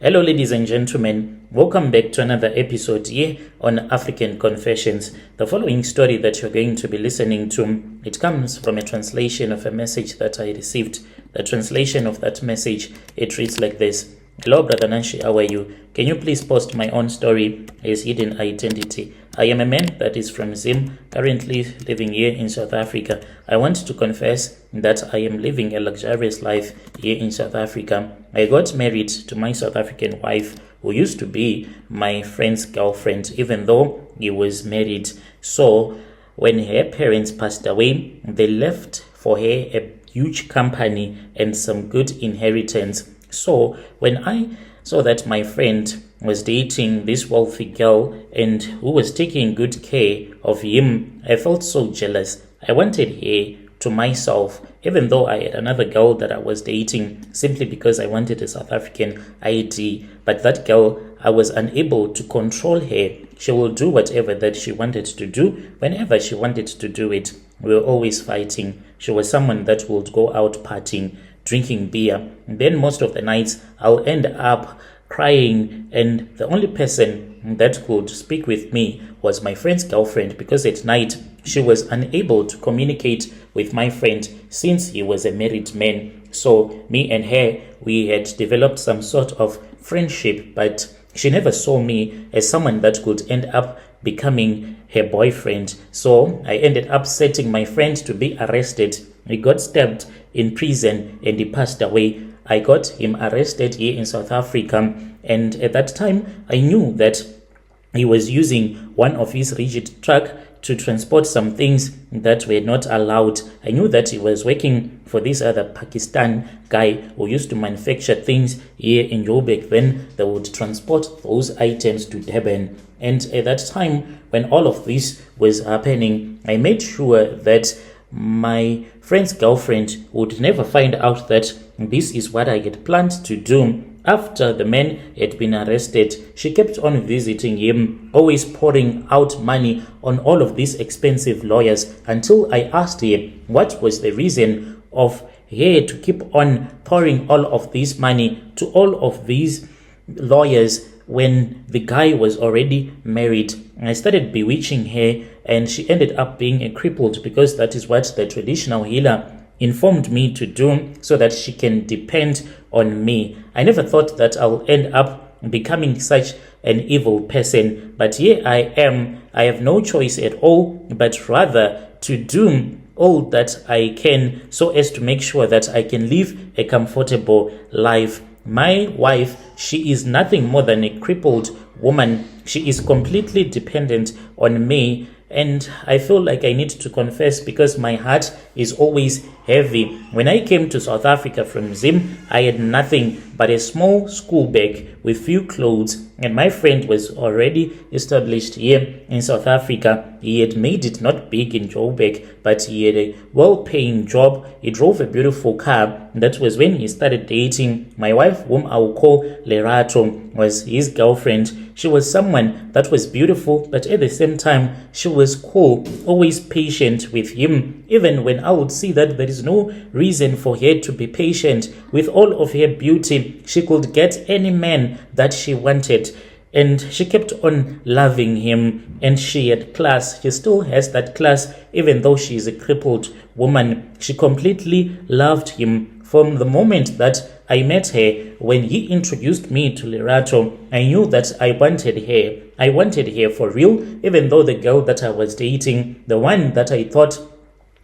Hello, ladies and gentlemen. Welcome back to another episode here on African Confessions. The following story that you're going to be listening to, it comes from a translation of a message that I received. The translation of that message, it reads like this. Hello, Brother Nanshi, how are you? Can you please post my own story as hidden identity? I am a man that is from Zim, currently living here in South Africa. I want to confess that I am living a luxurious life here in South Africa. I got married to my South African wife, who used to be my friend's girlfriend, even though he was married. So when her parents passed away, they left for her a huge company and some good inheritance. So when I saw that my friend was dating this wealthy girl and who was taking good care of him, I felt so jealous. I wanted her to myself, even though I had another girl that I was dating simply because I wanted a South African ID. But that girl, I was unable to control her. She will do whatever that she wanted to do whenever she wanted to do it. We were always fighting. She was someone that would go out partying, drinking beer. And then most of the nights I'll end up crying, and the only person that could speak with me was my friend's girlfriend, because at night she was unable to communicate with my friend since he was a married man. So me and her, we had developed some sort of friendship, but she never saw me as someone that could end up becoming her boyfriend. So I ended up setting my friend to be arrested. He got stabbed in prison and he passed away. I got him arrested here in South Africa, and at that time I knew that he was using one of his rigid truck to transport some things that were not allowed. I knew that he was working for this other Pakistan guy who used to manufacture things here in Joburg. Then they would transport those items to Durban. And at that time, when all of this was happening, I made sure that my friend's girlfriend would never find out that this is what I had planned to do. After the man had been arrested, she kept on visiting him, always pouring out money on all of these expensive lawyers, until I asked her what was the reason of her to keep on pouring all of this money to all of these lawyers when the guy was already married. I started bewitching her, and she ended up being a crippled, because that is what the traditional healer informed me to do, so that she can depend on me. I never thought that I'll end up becoming such an evil person, but here I am. I have no choice at all but rather to do all that I can so as to make sure that I can live a comfortable life. My wife, she is nothing more than a crippled woman. She is completely dependent on me, and I feel like I need to confess because my heart is always heavy. When I came to South Africa from Zim, I had nothing but a small school bag with few clothes, and my friend was already established here in South Africa. He had made it not big in Joburg, but he had a well-paying job. He drove a beautiful car. That was when he started dating my wife, whom I will call Lerato, was his girlfriend. She was someone that was beautiful, but at the same time, she was cool, always patient with him, even when I would see that there is no reason for her to be patient. With all of her beauty, she could get any man that she wanted, and she kept on loving him, and she had class. She still has that class, even though she is a crippled woman. She completely loved him. From the moment that I met her, when he introduced me to Lerato, I knew that I wanted her. I wanted her for real, even though the girl that I was dating, the one that I thought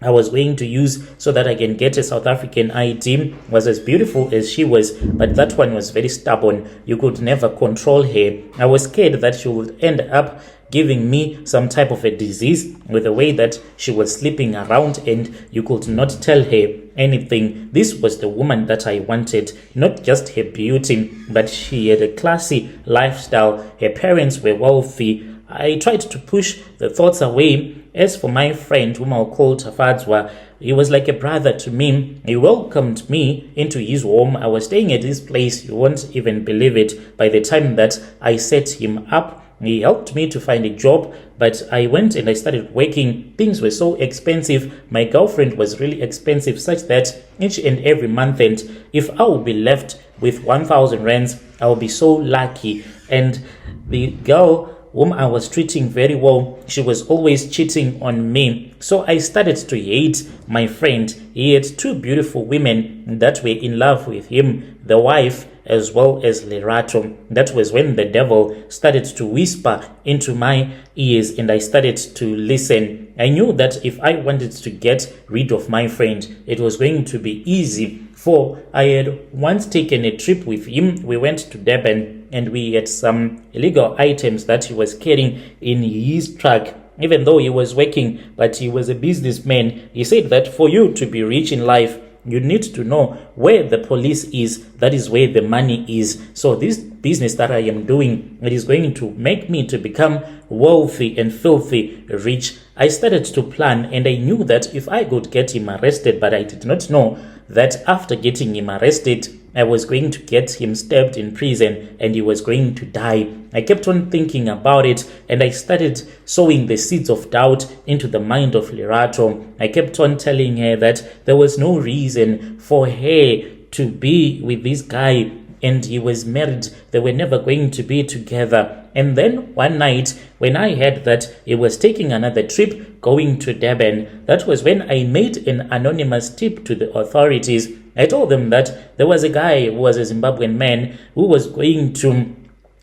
I was going to use so that I can get a South African ID, was as beautiful as she was, but that one was very stubborn. You could never control her. I was scared that she would end up giving me some type of a disease with the way that she was sleeping around, and you could not tell her anything. This was the woman that I wanted, not just her beauty, but she had a classy lifestyle. Her parents were wealthy. I tried to push the thoughts away. As for my friend, whom I'll call Tafadzwa, he was like a brother to me. He welcomed me into his home. I was staying at his place. You won't even believe it. By the time that I set him up, He helped me to find a job, but I went and I started working. Things were so expensive. My girlfriend was really expensive, such that each and every month, and if I would be left with 1,000 rands, I would be so lucky. And the girl whom I was treating very well, she was always cheating on me. So I started to hate my friend. He had two beautiful women that were in love with him, the wife as well as Lerato. That was when the devil started to whisper into my ears and I started to listen. I knew that if I wanted to get rid of my friend, it was going to be easy, for I had once taken a trip with him. We went to Durban and we had some illegal items that he was carrying in his truck. Even though he was working, but he was a businessman, he said that for you to be rich in life, you need to know where the police is. That is where the money is. So this business that I am doing, it is going to make me to become wealthy and filthy rich. I started to plan, and I knew that if I could get him arrested, but I did not know that after getting him arrested, I was going to get him stabbed in prison and he was going to die. I kept on thinking about it, and I started sowing the seeds of doubt into the mind of Lerato. I kept on telling her that there was no reason for her to be with this guy, and he was married. They were never going to be together. And then one night, when I heard that he was taking another trip going to Durban, that was when I made an anonymous tip to the authorities. I told them that there was a guy who was a Zimbabwean man who was going to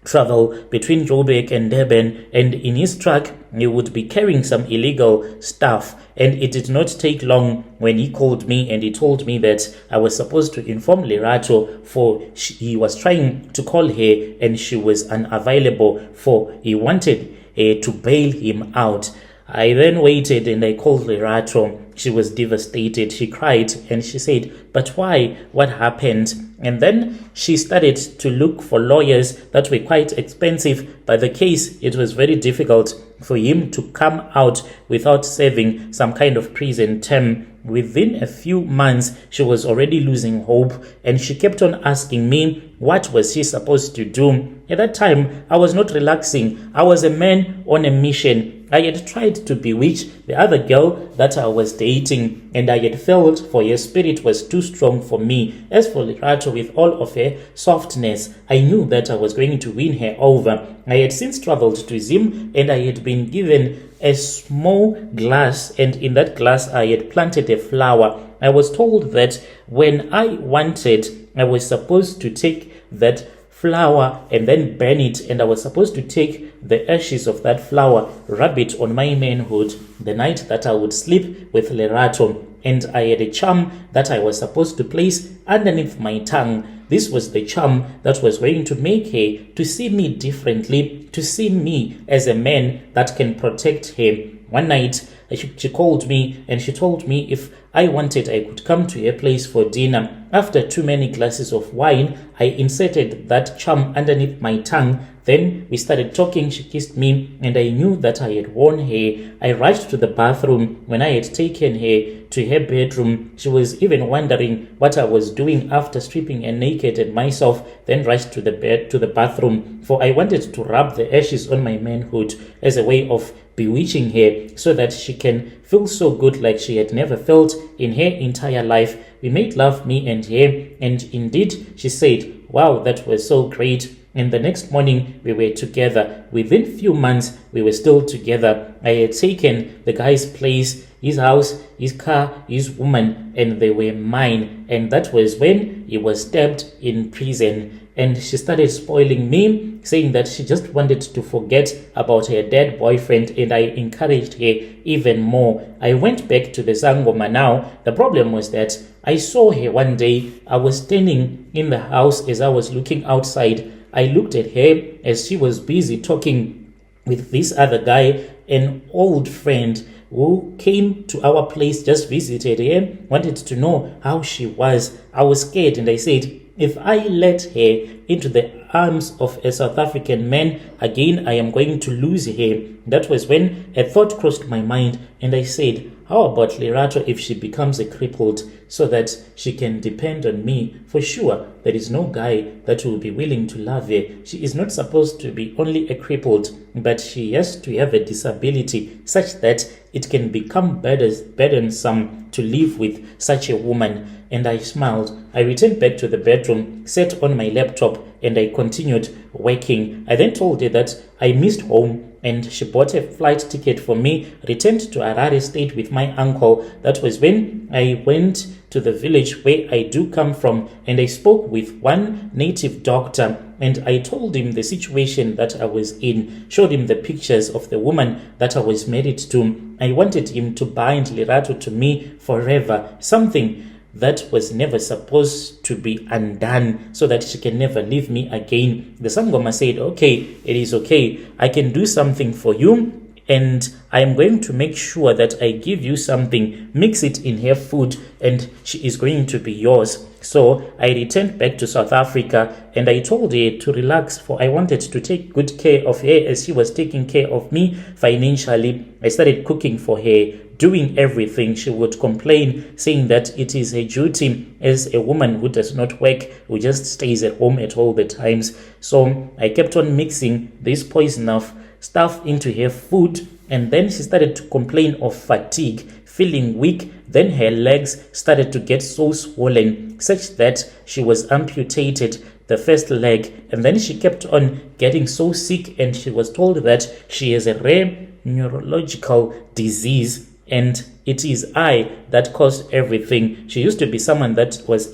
travel between Joburg and Durban, and in his truck he would be carrying some illegal stuff. And it did not take long when he called me and he told me that I was supposed to inform Lerato, for he was trying to call her and she was unavailable, for he wanted to bail him out. I then waited and I called Lerato. She was devastated. She cried and she said, "But why? What happened?" And then she started to look for lawyers that were quite expensive. By the case, it was very difficult for him to come out without serving some kind of prison term. Within a few months, she was already losing hope, and she kept on asking me what was she supposed to do. At that time, I was not relaxing. I was a man on a mission. I had tried to bewitch the other girl that I was dating, and I had failed, for her spirit was too strong for me. As for Lerato, with all of her softness, I knew that I was going to win her over. I had since traveled to Zim, and I had been given a small glass, and in that glass I had planted a flower. I was told that when I wanted, I was supposed to take that flower and then burn it, and I was supposed to take the ashes of that flower, rub it on my manhood the night that I would sleep with Lerato. And I had a charm that I was supposed to place underneath my tongue. This was the charm that was going to make her to see me differently, to see me as a man that can protect her. One night, she called me and she told me if I wanted, I could come to her place for dinner. After too many glasses of wine, I inserted that charm underneath my tongue. Then we started talking. She kissed me, and I knew that I had won her. I rushed to the bathroom. When I had taken her to her bedroom, she was even wondering what I was doing after stripping her naked and myself, then rushed to the bathroom, for I wanted to rub the ashes on my manhood as a way of bewitching her, so that she can feel so good like she had never felt in her entire life. We made love, me and her, and indeed she said, "Wow, that was so great." And the next morning we were together. Within few months we were still together. I had taken the guy's place, his house, his car, his woman, and they were mine. And that was when he was stabbed in prison. And she started spoiling me, saying that she just wanted to forget about her dead boyfriend, and I encouraged her even more. I went back to the Sangoma now. The problem was that I saw her one day. I was standing in the house. As I was looking outside, I looked at her as she was busy talking with this other guy, an old friend who came to our place, just visited her, wanted to know how she was. I was scared, and I said, if I let her into the arms of a South African man again, I am going to lose her. That was when a thought crossed my mind, and I said, How about Lerato if she becomes a crippled so that she can depend on me? For sure, there is no guy that will be willing to love her. She is not supposed to be only a crippled, but she has to have a disability such that it can become burdensome to live with such a woman. And I smiled. I returned back to the bedroom, sat on my laptop, and I continued working. I then told her that I missed home, and she bought a flight ticket for me, returned to Harare, stayed with my uncle. That was when I went to the village where I do come from, and I spoke with one native doctor, and I told him the situation that I was in, showed him the pictures of the woman that I was married to. I wanted him to bind Lerato to me forever, something that was never supposed to be undone, so that she can never leave me again. The Sangoma said, okay, it is okay. I can do something for you, and I am going to make sure that I give you something, mix it in her food, and she is going to be yours. So I returned back to South Africa, and I told her to relax, for I wanted to take good care of her as she was taking care of me financially. I started cooking for her, doing everything. She would complain, saying that it is a duty as a woman who does not work, who just stays at home at all the times. So I kept on mixing this poison of stuff into her food, and then she started to complain of fatigue, feeling weak. Then her legs started to get so swollen, such that she was amputated the first leg, and then she kept on getting so sick, and she was told that she has a rare neurological disease, and it is I that caused everything. She used to be someone that was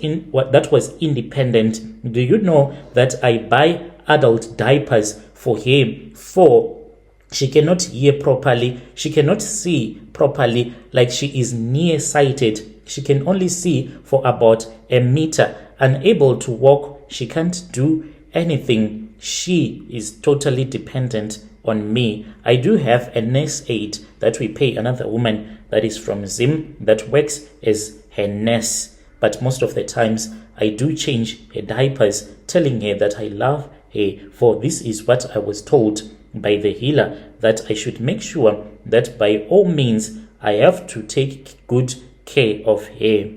independent. Do you know that I buy adult diapers for her? For she cannot hear properly, she cannot see properly, like she is nearsighted. She can only see for about a meter. Unable to walk, she can't do anything. She is totally dependent on me. I do have a nurse aide that we pay, another woman that is from Zim that works as her nurse. But most of the times I do change her diapers, telling her that I love her, for this is what I was told by the healer, that I should make sure that by all means I have to take good care of her.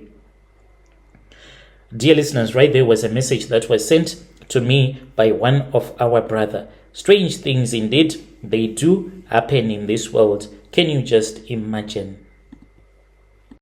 Dear listeners, right there was a message that was sent to me by one of our brother. Strange things indeed, they do happen in this world. Can you just imagine?